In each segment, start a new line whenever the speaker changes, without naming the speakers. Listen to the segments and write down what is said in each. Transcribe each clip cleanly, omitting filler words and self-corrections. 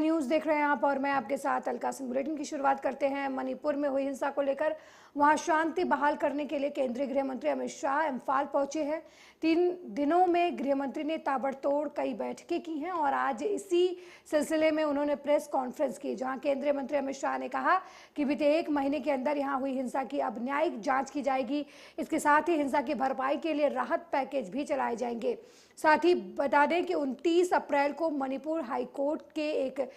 News देख रहे हैं आप और मैं आपके साथ अलका सिंह। बुलेटिन की शुरुआत करते हैं। मणिपुर में हुई हिंसा को लेकर वहां शांति बहाल करने के लिए केंद्रीय गृह मंत्री अमित शाह इम्फाल पहुंचे हैं। 3 दिनों में गृह मंत्री ने ताबड़तोड़ कई बैठकें की हैं और आज इसी सिलसिले में उन्होंने प्रेस कॉन्फ्रेंस की, जहां केंद्रीय मंत्री अमित शाह ने कहा कि बीते 1 महीने के अंदर यहां हुई हिंसा की अब न्यायिक जांच की जाएगी। इसके साथ ही हिंसा की भरपाई के लिए राहत पैकेज भी चलाए जाएंगे। साथ ही बता दें कि 29 अप्रैल को मणिपुर हाईकोर्ट के एक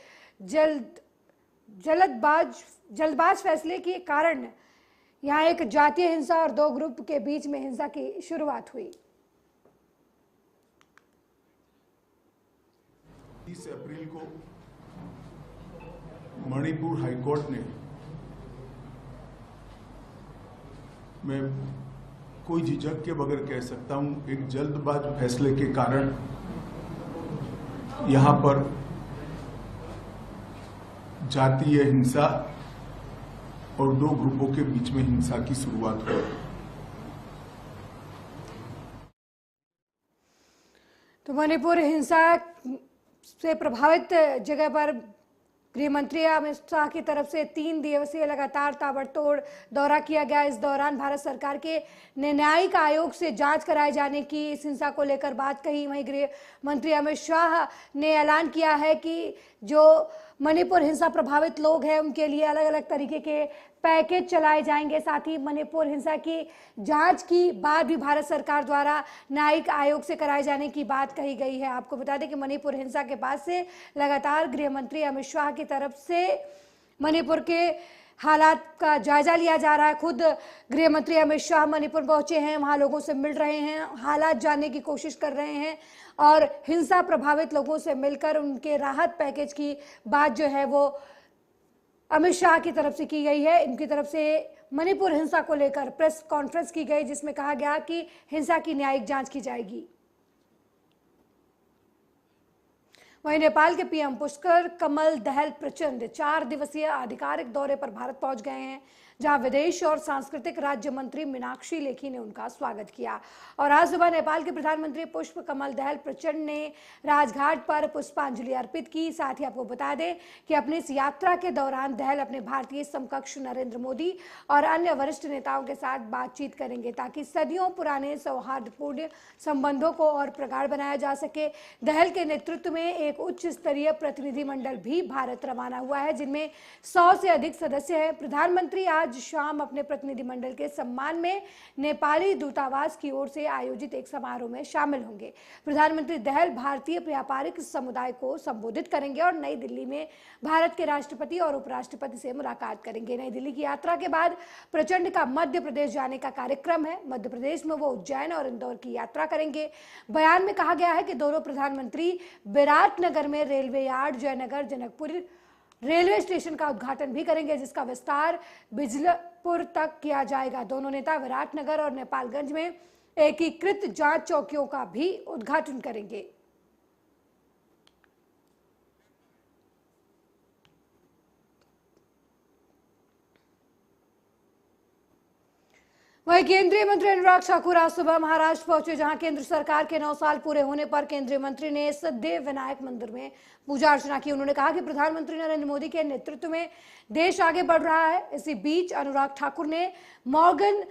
जल्दबाज फैसले के कारण यहां एक जातीय हिंसा और 2 ग्रुप के बीच में हिंसा की शुरुआत हुई।
30 अप्रैल को मणिपुर हाईकोर्ट ने, मैं कोई झिझक के बगैर कह सकता हूं, एक जल्दबाज फैसले के कारण यहां पर जातीय हिंसा और 2 ग्रुपों के बीच में हिंसा की शुरुआत हुई।
तो मणिपुर हिंसा से प्रभावित जगह पर गृह मंत्री अमित शाह की तरफ से 3 दिवसीय लगातार ताबड़तोड़ दौरा किया गया। इस दौरान भारत सरकार के न्यायिक आयोग से जांच कराए जाने की, इस हिंसा को लेकर बात कही। वहीं गृह मंत्री अमित शाह ने ऐलान किया है कि जो मणिपुर हिंसा प्रभावित लोग हैं उनके लिए अलग अलग तरीके के पैकेज चलाए जाएंगे। साथ ही मणिपुर हिंसा की जांच की बात भी भारत सरकार द्वारा न्यायिक आयोग से कराए जाने की बात कही गई है। आपको बता दें कि मणिपुर हिंसा के बाद से लगातार गृह मंत्री अमित शाह की तरफ से मणिपुर के हालात का जायजा लिया जा रहा है। खुद गृह मंत्री अमित शाह मणिपुर पहुंचे हैं, वहां लोगों से मिल रहे हैं, हालात जानने की कोशिश कर रहे हैं और हिंसा प्रभावित लोगों से मिलकर उनके राहत पैकेज की बात जो है वो अमित शाह की तरफ से की गई है। इनकी तरफ से मणिपुर हिंसा को लेकर प्रेस कॉन्फ्रेंस की गई, जिसमें कहा गया कि हिंसा की न्यायिक जांच की जाएगी। वहीं नेपाल के पीएम पुष्कर कमल दहल प्रचंड 4 दिवसीय आधिकारिक दौरे पर भारत पहुंच गए हैं, जहां विदेश और सांस्कृतिक राज्य मंत्री मीनाक्षी लेखी ने उनका स्वागत किया। और आज सुबह नेपाल के प्रधानमंत्री पुष्प कमल दहल प्रचंड ने राजघाट पर पुष्पांजलि अर्पित की। साथ ही आपको बता दें कि अपनी इस यात्रा के दौरान दहल अपने भारतीय समकक्ष नरेंद्र मोदी और अन्य वरिष्ठ नेताओं के साथ बातचीत करेंगे, ताकि सदियों पुराने सौहार्दपूर्ण संबंधों को और प्रगाढ़ बनाया जा सके। दहल के नेतृत्व में एक उच्च स्तरीय प्रतिनिधिमंडल भी भारत रवाना हुआ है, जिनमें 100 से अधिक सदस्य हैं। प्रधानमंत्री आज शाम अपने प्रतिनिधिमंडल के सम्मान में नेपाली दूतावास की ओर से आयोजित एक समारोह में शामिल होंगे। प्रधानमंत्री दहल भारतीय व्यापारिक समुदाय को संबोधित करेंगे और नई दिल्ली में भारत के राष्ट्रपति और उपराष्ट्रपति से मुलाकात करेंगे। नई दिल्ली की यात्रा के बाद प्रचंड का मध्य प्रदेश जाने का कार्यक्रम है। मध्य प्रदेश में वो उज्जैन और इंदौर की यात्रा करेंगे। बयान में कहा गया है कि दोनों प्रधानमंत्री विराटनगर में railway yard, Jaynagar, Janakpur railway station का उद्घाटन भी करेंगे, जिसका विस्तार बिजलपुर तक किया जाएगा। दोनों नेता विराटनगर और नेपालगंज में एकीकृत जांच चौकियों का भी उद्घाटन करेंगे। वहीं केंद्रीय मंत्री अनुराग ठाकुर आज सुबह महाराष्ट्र पहुंचे, जहां केंद्र सरकार के 9 साल पूरे होने पर केंद्रीय मंत्री ने सिद्धिविनायक मंदिर में पूजा अर्चना की। उन्होंने कहा कि प्रधानमंत्री नरेंद्र मोदी के नेतृत्व में देश आगे बढ़ रहा है। इसी बीच अनुराग ठाकुर ने मॉर्गन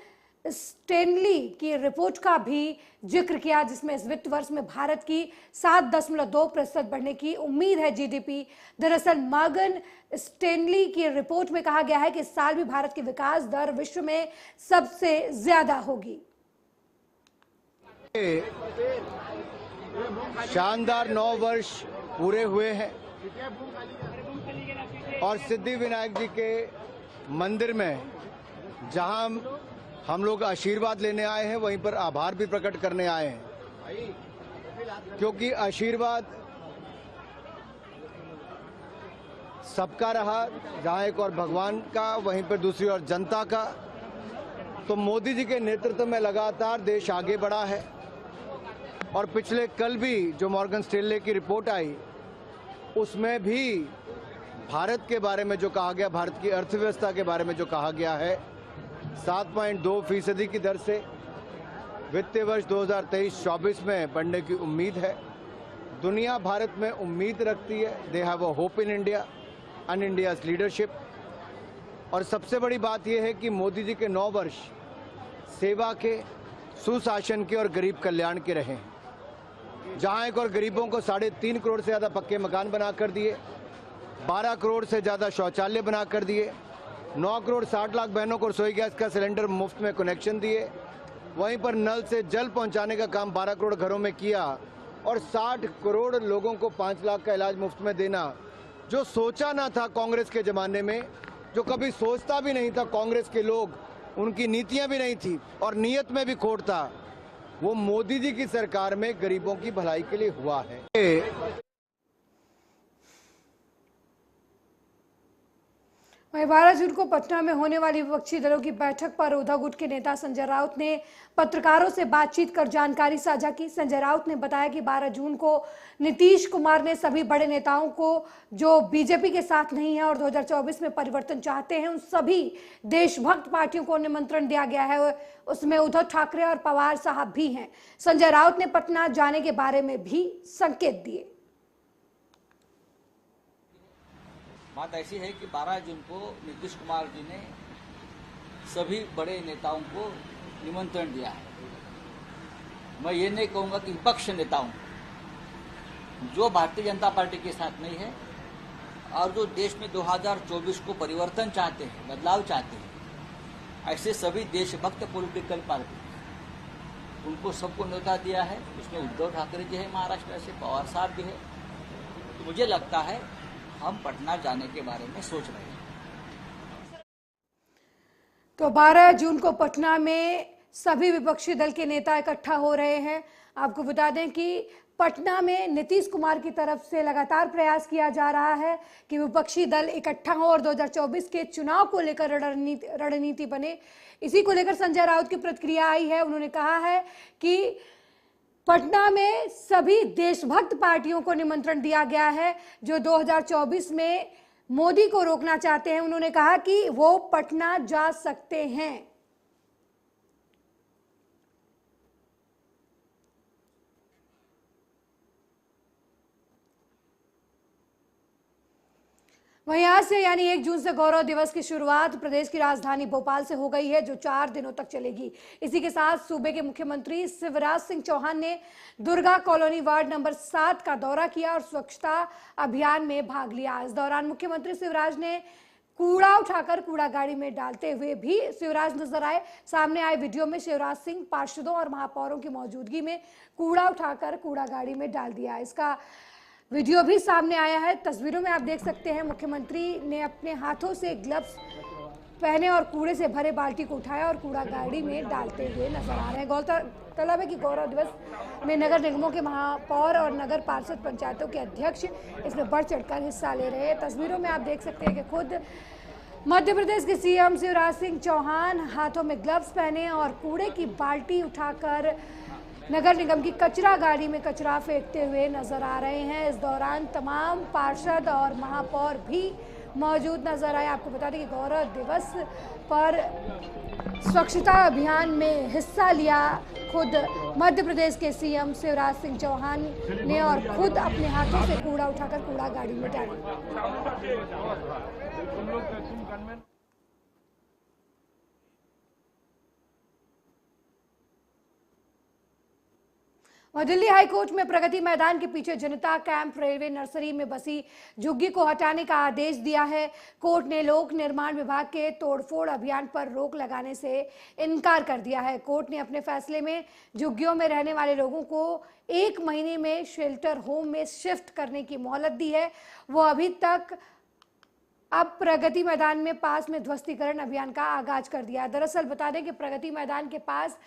स्टैनली की रिपोर्ट का भी जिक्र किया, जिसमें इस वित्त वर्ष में भारत की 7.2% बढ़ने की उम्मीद है जीडीपी। दरअसल मॉर्गन स्टैनली की रिपोर्ट में कहा गया है कि इस साल भी भारत की विकास दर विश्व में सबसे ज्यादा होगी।
शानदार 9 वर्ष पूरे हुए हैं और सिद्धिविनायक जी के मंदिर में जहां हम लोग आशीर्वाद लेने आए हैं, वहीं पर आभार भी प्रकट करने आए हैं, क्योंकि आशीर्वाद सबका रहा, जहां एक और भगवान का, वहीं पर दूसरी ओर जनता का। तो मोदी जी के नेतृत्व में लगातार देश आगे बढ़ा है और पिछले कल भी जो मॉर्गन स्टैनली की रिपोर्ट आई, उसमें भी भारत के बारे में जो कहा गया, भारत की अर्थव्यवस्था के बारे में जो कहा गया है, 7.2% की दर से वित्तीय वर्ष 2023-24 में बढ़ने की उम्मीद है। दुनिया भारत में उम्मीद रखती है। They have a hope in India and India's leadership. और सबसे बड़ी बात यह है कि मोदी जी के 9 वर्ष सेवा के, सुशासन के और गरीब कल्याण के रहे हैं। जहां एक और गरीबों को 3.5 करोड़ से ज़्यादा पक्के मकान बना कर दिए, 12 करोड़ से ज़्यादा शौचालय बना कर दिए, 9 करोड़ 60 लाख बहनों को रसोई गैस का सिलेंडर मुफ्त में कनेक्शन दिए, वहीं पर नल से जल पहुंचाने का काम 12 करोड़ घरों में किया और 60 करोड़ लोगों को 5 लाख का इलाज मुफ्त में देना। जो सोचा ना था कांग्रेस के ज़माने में, जो कभी सोचता भी नहीं था कांग्रेस के लोग, उनकी नीतियां भी नहीं थी और नीयत में भी खोट था, वो मोदी जी की सरकार में गरीबों की भलाई के लिए हुआ है।
वहीं 12 जून को पटना में होने वाली विपक्षी दलों की बैठक पर उद्धव गुट के नेता संजय राउत ने पत्रकारों से बातचीत कर जानकारी साझा की। संजय राउत ने बताया कि 12 जून को नीतीश कुमार ने सभी बड़े नेताओं को जो बीजेपी के साथ नहीं है और 2024 में परिवर्तन चाहते हैं, उन सभी देशभक्त पार्टियों को निमंत्रण दिया गया है। उसमें उद्धव ठाकरे और पवार साहब भी हैं। संजय राउत ने पटना जाने के बारे में भी संकेत दिए।
बात ऐसी है कि 12 जून को नीतीश कुमार जी ने सभी बड़े नेताओं को निमंत्रण दिया है। मैं ये नहीं कहूँगा कि विपक्ष नेताओं जो भारतीय जनता पार्टी के साथ नहीं है और जो देश में 2024 को परिवर्तन चाहते हैं, बदलाव चाहते हैं, ऐसे सभी देशभक्त पॉलिटिकल पार्टी, उनको सबको न्योता दिया है। उसमें उद्धव ठाकरे जी है महाराष्ट्र से, पवार साहब भी है। तो मुझे लगता है हम पटना जाने के बारे में सोच रहे हैं।
तो 12 जून को पटना में सभी विपक्षी दल के नेता इकट्ठा हो रहे हैं। आपको बता दें कि पटना में नीतीश कुमार की तरफ से लगातार प्रयास किया जा रहा है कि विपक्षी दल इकट्ठा हो और 2024 के चुनाव को लेकर रणनीति बने। इसी को लेकर संजय राउत की प्रतिक्रिया आई है। उन्होंने कहा है कि पटना में सभी देशभक्त पार्टियों को निमंत्रण दिया गया है जो 2024 में मोदी को रोकना चाहते हैं। उन्होंने कहा कि वो पटना जा सकते हैं। वहीं आज से यानी 1 जून से गौरव दिवस की शुरुआत प्रदेश की राजधानी भोपाल से हो गई है, जो 4 दिनों तक चलेगी। इसी के साथ सूबे के मुख्यमंत्री शिवराज सिंह चौहान ने दुर्गा कॉलोनी वार्ड नंबर 7 का दौरा किया और स्वच्छता अभियान में भाग लिया। इस दौरान मुख्यमंत्री शिवराज ने कूड़ा उठाकर कूड़ा गाड़ी में डालते हुए भी शिवराज नजर आए। सामने आए वीडियो में शिवराज सिंह पार्षदों और महापौरों की मौजूदगी में कूड़ा उठाकर कूड़ा गाड़ी में डाल दिया। इसका वीडियो भी सामने आया है। तस्वीरों में आप देख सकते हैं मुख्यमंत्री ने अपने हाथों से ग्लव्स पहने और कूड़े से भरे बाल्टी को उठाया और कूड़ा गाड़ी में डालते हुए नजर आ रहे हैं। गौरतलब है कि गौरव दिवस में नगर निगमों के महापौर और नगर पार्षद पंचायतों के अध्यक्ष इसमें बढ़ चढ़कर हिस्सा ले रहे हैं। तस्वीरों में आप देख सकते हैं कि खुद मध्य प्रदेश के सीएम शिवराज सिंह चौहान हाथों में ग्लव्स पहने और कूड़े की बाल्टी उठाकर नगर निगम की कचरा गाड़ी में कचरा फेंकते हुए नजर आ रहे हैं। इस दौरान तमाम पार्षद और महापौर भी मौजूद नजर आए। आपको बता दें कि गौरव दिवस पर स्वच्छता अभियान में हिस्सा लिया खुद मध्य प्रदेश के सीएम शिवराज सिंह चौहान ने और खुद अपने हाथों से कूड़ा उठाकर कूड़ा गाड़ी में डाला। और दिल्ली हाईकोर्ट में प्रगति मैदान के पीछे जनता कैंप रेलवे नर्सरी में बसी झुग्गी को हटाने का आदेश दिया है। कोर्ट ने लोक निर्माण विभाग के तोड़फोड़ अभियान पर रोक लगाने से इनकार कर दिया है। कोर्ट ने अपने फैसले में झुग्गियों में रहने वाले लोगों को 1 महीने में शेल्टर होम में शिफ्ट करने की मोहलत दी है। वो अभी तक अब प्रगति मैदान में पास में ध्वस्तीकरण अभियान का आगाज कर दिया। दरअसल बता दें कि प्रगति मैदान के पास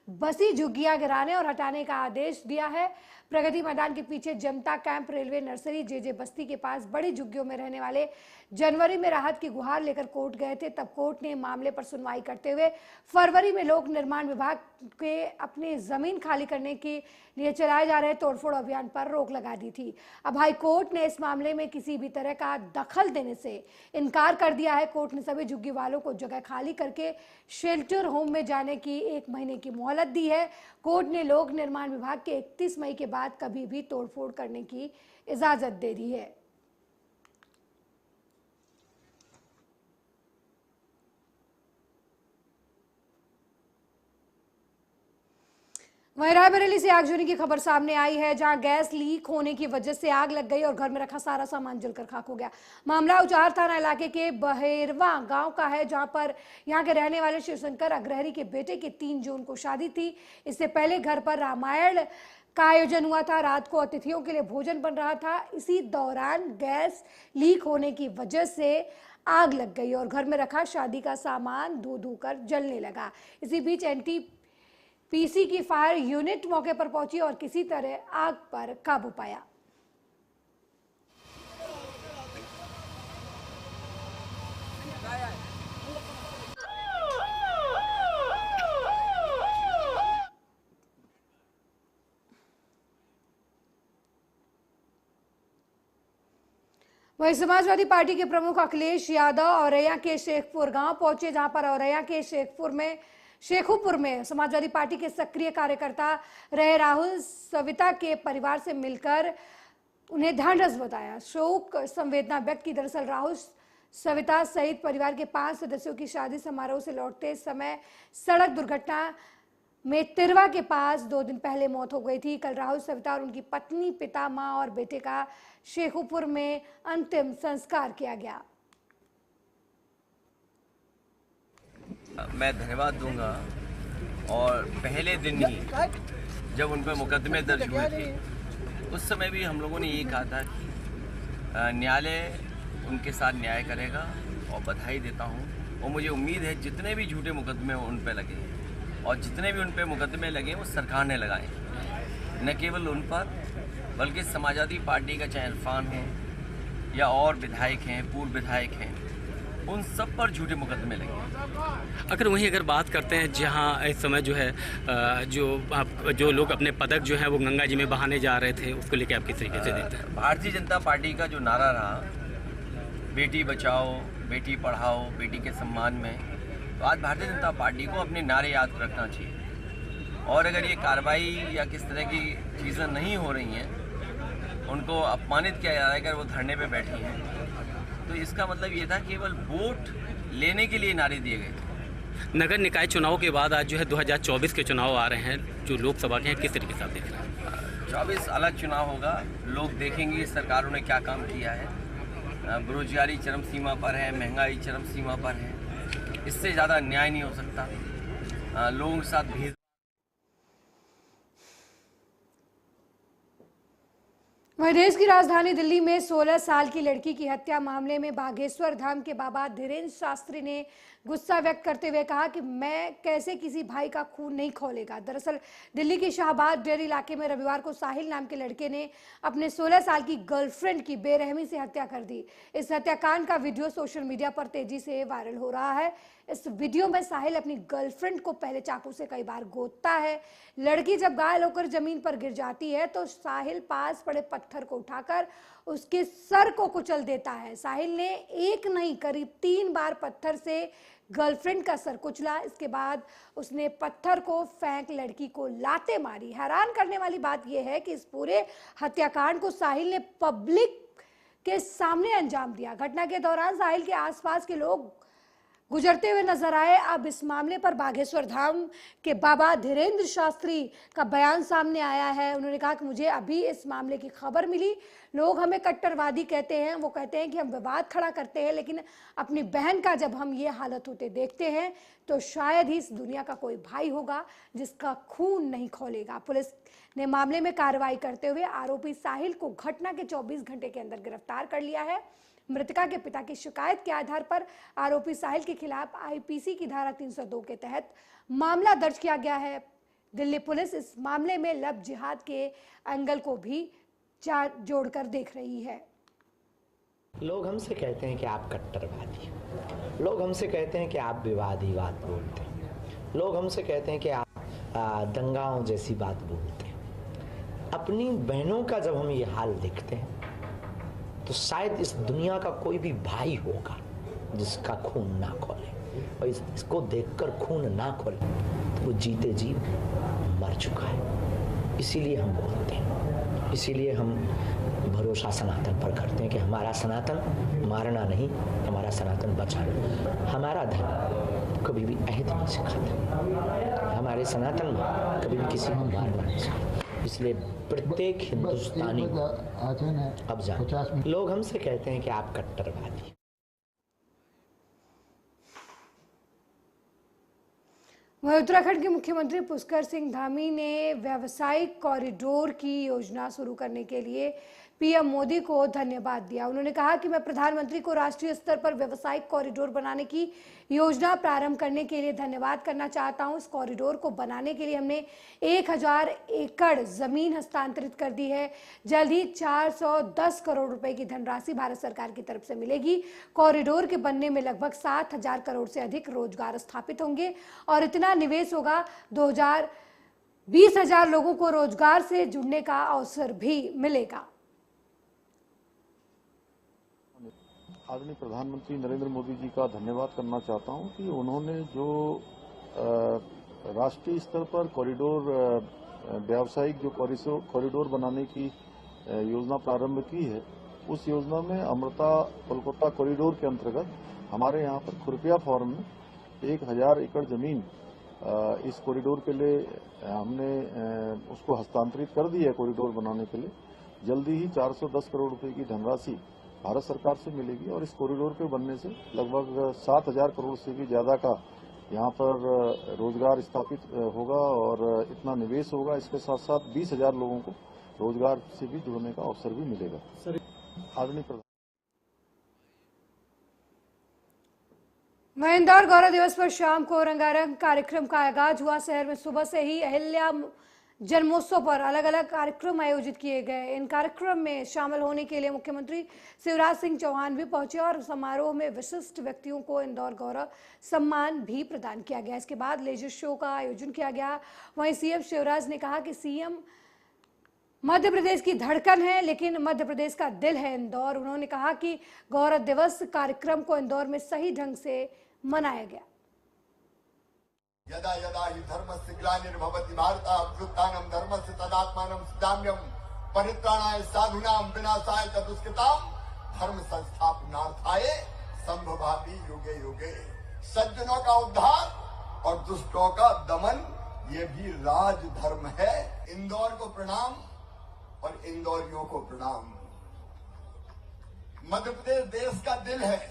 बसी झुग्गियां गिराने और हटाने का आदेश दिया है। प्रगति मैदान के पीछे जनता कैंप रेलवे नर्सरी जेजे बस्ती के पास बड़ी झुग्गियों में रहने वाले जनवरी में राहत की गुहार लेकर कोर्ट गए थे। तब कोर्ट ने मामले पर सुनवाई करते हुए फरवरी में लोक निर्माण विभाग के अपनी जमीन खाली करने के लिए चलाए जा रहे तोड़फोड़ अभियान पर रोक लगा दी थी। अब हाई कोर्ट ने इस मामले में किसी भी तरह का दखल देने से इनकार कर दिया है। कोर्ट ने सभी झुग्गी वालों को जगह खाली करके शेल्टर होम में जाने की 1 महीने की मोहलत मोहलत दी है। कोर्ट ने लोक निर्माण विभाग के 31 मई के बाद कभी भी तोड़फोड़ करने की इजाजत दे दी है। वहीं रायबरेली से आगजनी की खबर सामने आई है, जहां गैस लीक होने की वजह से आग लग गई और घर में रखा सारा सामान जलकर खाक हो गया। मामला उचार थाना इलाके के बहेरवा गांव का है, जहां पर यहां के रहने वाले शिवशंकर अग्रहरी के बेटे की 3 जून को शादी थी। इससे पहले घर पर रामायण का आयोजन हुआ था। रात को अतिथियों के लिए भोजन बन रहा था। इसी दौरान गैस लीक होने की वजह से आग लग गई और घर में रखा शादी का सामान धू धू कर जलने लगा। इसी बीच एनटीपीसी की फायर यूनिट मौके पर पहुंची और किसी तरह आग पर काबू पाया। वहीं समाजवादी पार्टी के प्रमुख अखिलेश यादव औरैया के शेखपुर गांव पहुंचे, जहां पर औरैया के शेखुपुर में समाजवादी पार्टी के सक्रिय कार्यकर्ता रहे राहुल सविता के परिवार से मिलकर उन्हें ढांढस बताया। शोक संवेदना व्यक्त की। दरअसल राहुल सविता सहित परिवार के 5 सदस्यों की शादी समारोह से लौटते समय सड़क दुर्घटना में तिरवा के पास 2 दिन पहले मौत हो गई थी। कल राहुल सविता और उनकी पत्नी, पिता, मां और बेटे का शेखुपुर में अंतिम संस्कार किया गया।
मैं धन्यवाद दूंगा और पहले दिन ही जब उन पर मुकदमे दर्ज हुए थे उस समय भी हम लोगों ने ये कहा था कि न्यायालय उनके साथ न्याय करेगा और बधाई देता हूँ। और मुझे उम्मीद है जितने भी झूठे मुकदमे उन पर लगे और जितने भी उन पर मुकदमे लगे वो सरकार ने लगाए, न केवल उन पर बल्कि समाजवादी पार्टी का चाहे इरफान है या और विधायक हैं, पूर्व विधायक हैं, उन सब पर झूठे मुकदमे लगे।
अगर बात करते हैं जहां इस समय जो है जो लोग अपने पदक जो है वो गंगा जी में बहाने जा रहे थे, उसको लेकर आप किस तरीके से देखते हैं?
भारतीय जनता पार्टी का जो नारा रहा, बेटी बचाओ, बेटी पढ़ाओ, बेटी के सम्मान में, तो आज भारतीय जनता पार्टी को अपने नारे याद रखना चाहिए। और अगर ये कार्रवाई या किस तरह की चीज़ें नहीं हो रही हैं, उनको अपमानित किया जा रहा है अगर वो धरने पे बैठी हैं, तो इसका मतलब ये था केवल वोट लेने के लिए नारे दिए गए थे।
नगर निकाय चुनाव के बाद आज जो है 2024 के चुनाव आ रहे हैं जो लोकसभा के हैं, किस तरीके से आप देख रहे हैं?
24 अलग चुनाव होगा, लोग देखेंगे सरकारों ने क्या काम किया है। बेरोजगारी चरम सीमा पर है, महंगाई चरम सीमा पर है, इससे ज़्यादा न्याय नहीं हो सकता। लोगों के साथ भेद।
वहीं देश की राजधानी दिल्ली में 16 साल की लड़की की हत्या मामले में बागेश्वर धाम के बाबा धीरेन्द्र शास्त्री ने गुस्सा व्यक्त करते हुए कहा कि मैं कैसे किसी भाई का खून नहीं खौलेगा। दरअसल दिल्ली के शाहबाद डेयर इलाके में रविवार को साहिल नाम के लड़के ने अपने 16 साल की गर्लफ्रेंड की बेरहमी से हत्या कर दी। इस हत्याकांड का वीडियो सोशल मीडिया पर तेजी से वायरल हो रहा है। इस वीडियो में साहिल अपनी गर्लफ्रेंड को पहले चाकू से कई बार गोदता है। लड़की जब घायल होकर जमीन पर गिर जाती है तो साहिल पास पड़े पत्थर को उठाकर उसके सर को कुचल देता है। साहिल ने एक नहीं करीब 3 बार पत्थर से गर्लफ्रेंड का सर कुचला। इसके बाद उसने पत्थर को फेंक लड़की को लाते मारी। हैरान करने वाली बात यह है कि इस पूरे हत्याकांड को साहिल ने पब्लिक के सामने अंजाम दिया। घटना के दौरान साहिल के आसपास के लोग गुजरते हुए नजर आए। अब इस मामले पर बागेश्वर धाम के बाबा धीरेन्द्र शास्त्री का बयान सामने आया है। उन्होंने कहा कि मुझे अभी इस मामले की खबर मिली। लोग हमें कट्टरवादी कहते हैं, वो कहते हैं कि हम विवाद खड़ा करते हैं, लेकिन अपनी बहन का जब हम ये हालत होते देखते हैं तो शायद ही इस दुनिया का कोई भाई होगा जिसका खून नहीं खौलेगा। पुलिस ने मामले में कार्रवाई करते हुए आरोपी साहिल को घटना के 24 घंटे के अंदर गिरफ्तार कर लिया है। मृतका के पिता की शिकायत के आधार पर आरोपी साहिल के खिलाफ आईपीसी की धारा 302 के तहत मामला दर्ज किया गया है। दिल्ली पुलिस इस मामले में लव जिहाद के एंगल को भी जोड़कर देख रही है।
लोग हमसे कहते हैं कि आप कट्टरवादी, लोग हमसे कहते हैं कि आप विवादी बात बोलते हैं, लोग हमसे कहते हैं कि आप दंगाओं जैसी बात बोलते हैं। अपनी बहनों का जब हम ये हाल देखते हैं तो शायद इस दुनिया का कोई भी भाई होगा जिसका खून ना खौले। और इसको देखकर खून ना खोले तो वो जीते जी मर चुका है। इसीलिए हम बोलते हैं, इसीलिए हम भरोसा सनातन पर करते हैं कि हमारा सनातन मारना नहीं, हमारा सनातन बचाना। हमारा धर्म कभी भी अहिंसा नहीं सिखाता, हमारे सनातन में कभी भी किसी को मारना नहीं सिखाता। इसलिए प्रत्येक हिंदुस्तानी अब जान, लोग हमसे कहते हैं कि आप कट्टरवादी।
वहीं उत्तराखंड के मुख्यमंत्री पुष्कर सिंह धामी ने व्यावसायिक कॉरिडोर की योजना शुरू करने के लिए पीएम मोदी को धन्यवाद दिया। उन्होंने कहा कि मैं प्रधानमंत्री को राष्ट्रीय स्तर पर व्यावसायिक कॉरिडोर बनाने की योजना प्रारंभ करने के लिए धन्यवाद करना चाहता हूं। इस कॉरिडोर को बनाने के लिए हमने 1000 एकड़ जमीन हस्तांतरित कर दी है। जल्द ही 410 करोड़ रुपए की धनराशि भारत सरकार की तरफ से मिलेगी। कॉरिडोर के बनने में लगभग 7000 करोड़ से अधिक रोजगार स्थापित होंगे और इतना निवेश होगा 20,000 लोगों को रोजगार से जुड़ने का अवसर भी मिलेगा।
आदरणीय प्रधानमंत्री नरेंद्र मोदी जी का धन्यवाद करना चाहता हूं कि उन्होंने जो राष्ट्रीय स्तर पर कॉरिडोर व्यावसायिक जो कॉरिडोर बनाने की योजना प्रारंभ की है, उस योजना में अमृता कोलकाता कॉरिडोर के अंतर्गत हमारे यहाँ पर खुरपिया फार्म में 1000 एकड़ जमीन इस कॉरिडोर के लिए हमने उसको हस्तांतरित कर दी है कॉरिडोर बनाने के लिए। जल्दी ही 410 करोड़ रुपए की धनराशि भारत सरकार से मिलेगी और इस कॉरिडोर के बनने से लगभग 7000 करोड़ से भी ज्यादा का यहाँ पर रोजगार स्थापित होगा और इतना निवेश होगा। इसके साथ साथ 20,000 लोगों को रोजगार से भी जुड़ने का अवसर भी मिलेगा। आदरणीय प्रधान,
वहीं इंदौर गौरव दिवस पर शाम को रंगारंग कार्यक्रम का आगाज हुआ। शहर में सुबह से ही अहिल्या जन्मोत्सव पर अलग अलग कार्यक्रम आयोजित किए गए। इन कार्यक्रम में शामिल होने के लिए मुख्यमंत्री शिवराज सिंह चौहान भी पहुंचे और समारोह में विशिष्ट व्यक्तियों को इंदौर गौरव सम्मान भी प्रदान किया गया। इसके बाद लेजर शो का आयोजन किया गया। वहीं सीएम शिवराज ने कहा कि सीएम मध्य प्रदेश की धड़कन है, लेकिन मध्य प्रदेश का दिल है इंदौर। उन्होंने कहा कि गौरव दिवस कार्यक्रम को इंदौर में सही ढंग से मनाया गया।
यदा यदा हि धर्मस्य ग्लानिर्भवति भारत अभ्युत्थानं धर्मस्य तदात्मानं सदाम्यं परित्राणाय साधूनां विनाशाय च दुष्कृतां धर्म संस्थापनार्थाय संभवामि युगे युगे। सज्जनों का उद्धार और दुष्टों का दमन, ये भी राज धर्म है। इंदौर को प्रणाम और इंदौरियों को प्रणाम। मध्य प्रदेश देश का दिल है,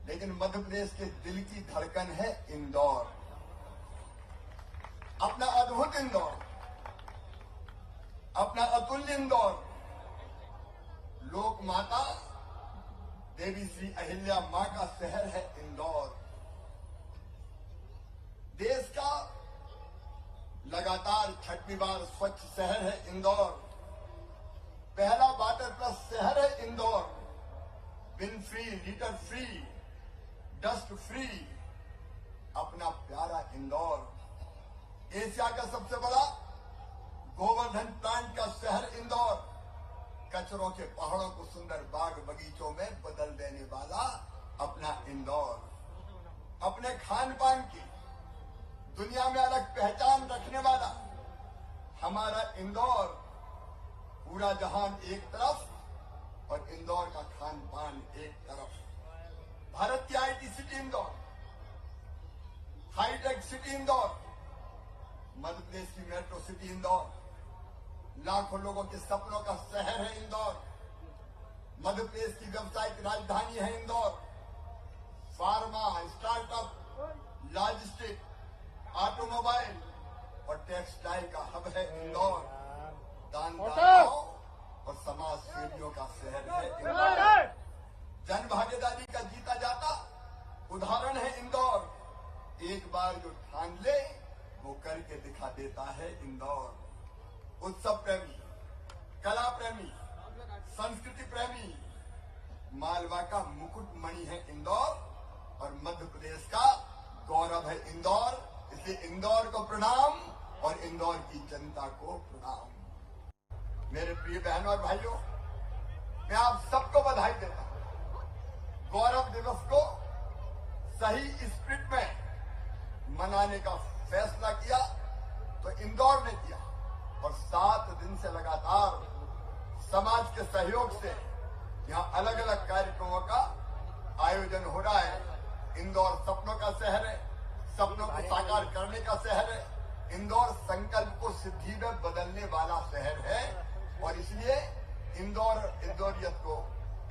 लेकिन मध्य प्रदेश के दिल की धड़कन है इंदौर। अपना अद्भुत इंदौर, अपना अतुल्य इंदौर, लोक माता देवी श्री अहिल्या मां का शहर है इंदौर। देश का लगातार 6वीं बार स्वच्छ शहर है इंदौर। पहला वाटर प्लस शहर है Indore. Bin free, litter free, dust free, अपना प्यारा इंदौर। एशिया का सबसे बड़ा गोवर्धन प्लांट का शहर इंदौर। कचरों के पहाड़ों को सुंदर बाग बगीचों में बदल देने वाला अपना इंदौर। अपने खान पान की दुनिया में अलग पहचान रखने वाला हमारा इंदौर। पूरा जहान एक तरफ और इंदौर का खान पान एक तरफ। भारत की IT city Indore, high tech city Indore, Madhya Pradesh की मेट्रो सिटी इंदौर, लाखों लोगों के सपनों का शहर है इंदौर। मध्य प्रदेश की व्यावसायिक राजधानी है Indore. Pharma, startup, logistic, automobile और टेक्सटाइल का हब है इंदौर। दानदाताओं और समाज सेवियों का शहर है इंदौर। जन भागीदारी का जीता जाता उदाहरण है इंदौर। एक बार जो ठान ले वो करके दिखा देता है इंदौर। उत्सव प्रेमी, कला प्रेमी, संस्कृति प्रेमी, मालवा का मुकुट मणि है इंदौर और मध्य प्रदेश का गौरव है इंदौर। इसलिए इंदौर को प्रणाम और इंदौर की जनता को प्रणाम। मेरे प्रिय बहनों और भाइयों, मैं आप सबको बधाई देता हूं। गौरव दिवस को सही स्पिरिट में मनाने का फैसला किया तो इंदौर ने किया और 7 दिन से लगातार समाज के सहयोग से यहाँ अलग अलग कार्यक्रमों का आयोजन हो रहा है। इंदौर सपनों का शहर है, सपनों को साकार करने का शहर है। इंदौर संकल्प को सिद्धि में बदलने वाला शहर है और इसलिए इंदौरियत को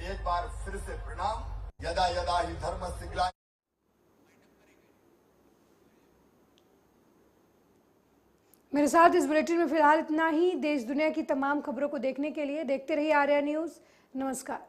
एक बार फिर से प्रणाम। यदा यदा ही धर्मस्य ग्लानि।
मेरे साथ इस बुलेटिन में फिलहाल इतना ही। देश दुनिया की तमाम खबरों को देखने के लिए देखते रहिए आर्या न्यूज़। नमस्कार।